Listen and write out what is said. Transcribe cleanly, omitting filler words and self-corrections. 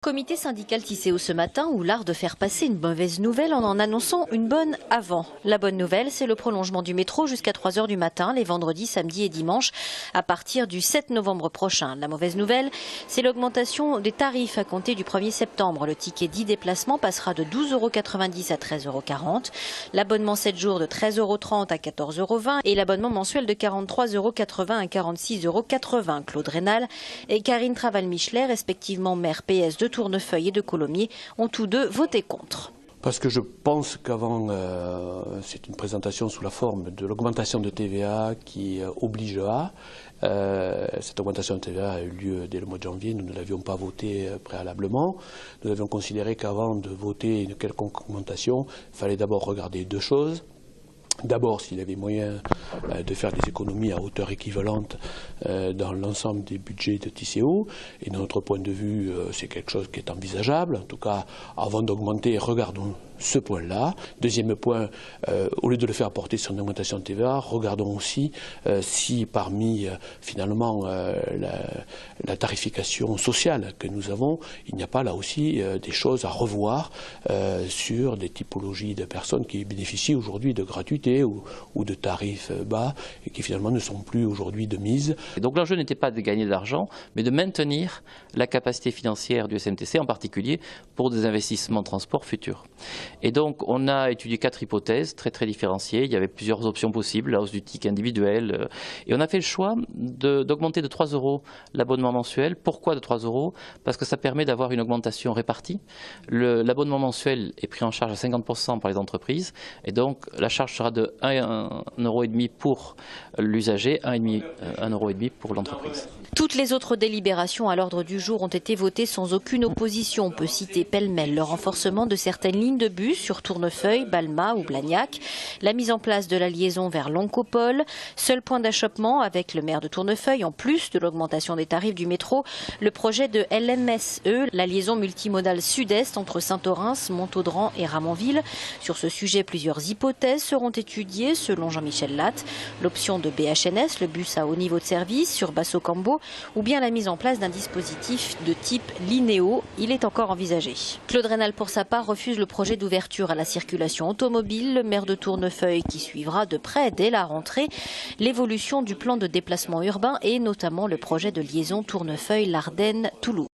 Comité syndical Tisséo ce matin où l'art de faire passer une mauvaise nouvelle en annonçant une bonne avant. La bonne nouvelle, c'est le prolongement du métro jusqu'à 3 h du matin, les vendredis, samedis et dimanches, à partir du 7 novembre prochain. La mauvaise nouvelle, c'est l'augmentation des tarifs à compter du 1er septembre. Le ticket 10 déplacements passera de 12,90 € à 13,40 €. L'abonnement 7 jours de 13,30 € à 14,20 € et l'abonnement mensuel de 43,80 € à 46,80 €. Claude Rénal et Karine Traval-Michelet, respectivement maire PS de Tournefeuille et de Colomiers, ont tous deux voté contre. Parce que je pense qu'avant, c'est une présentation sous la forme de l'augmentation de TVA qui oblige à. Cette augmentation de TVA a eu lieu dès le mois de janvier, nous ne l'avions pas voté préalablement. Nous avions considéré qu'avant de voter une quelconque augmentation, il fallait d'abord regarder deux choses. D'abord, s'il y avait moyen de faire des économies à hauteur équivalente dans l'ensemble des budgets de Tisséo. Et de notre point de vue, c'est quelque chose qui est envisageable. En tout cas, avant d'augmenter, regardons ce point-là. Deuxième point, au lieu de le faire porter sur une augmentation de TVA, regardons aussi si parmi finalement la tarification sociale que nous avons, il n'y a pas là aussi des choses à revoir sur des typologies de personnes qui bénéficient aujourd'hui de gratuité ou de tarifs bas et qui finalement ne sont plus aujourd'hui de mise. Et donc l'enjeu n'était pas de gagner de l'argent, mais de maintenir la capacité financière du SMTC, en particulier pour des investissements de transport futurs. Et donc on a étudié 4 hypothèses très différenciées, il y avait plusieurs options possibles, la hausse du ticket individuel, et on a fait le choix d'augmenter de 3 € l'abonnement mensuel. Pourquoi de 3 €? Parce que ça permet d'avoir une augmentation répartie. L'abonnement mensuel est pris en charge à 50% par les entreprises, et donc la charge sera de 1,5 € pour l'usager, 1,5 € pour l'entreprise. Toutes les autres délibérations à l'ordre du jour ont été votées sans aucune opposition. On peut citer pêle-mêle le renforcement de certaines lignes de bus sur Tournefeuille, Balma ou Blagnac, la mise en place de la liaison vers Loncopole, seul point d'achoppement avec le maire de Tournefeuille, en plus de l'augmentation des tarifs du métro, le projet de LMSE, la liaison multimodale sud-est entre Saint-Orens, Montaudran et Ramonville. Sur ce sujet, plusieurs hypothèses seront étudiées selon Jean-Michel Latte. L'option de BHNS, le bus à haut niveau de service sur Basso-Cambo, ou bien la mise en place d'un dispositif de type Linéo, il est encore envisagé. Claude Rénal, pour sa part, refuse le projet d'ouverture à la circulation automobile. Le maire de Tournefeuille qui suivra de près dès la rentrée l'évolution du plan de déplacement urbain et notamment le projet de liaison Tournefeuille-Lardenne-Toulouse.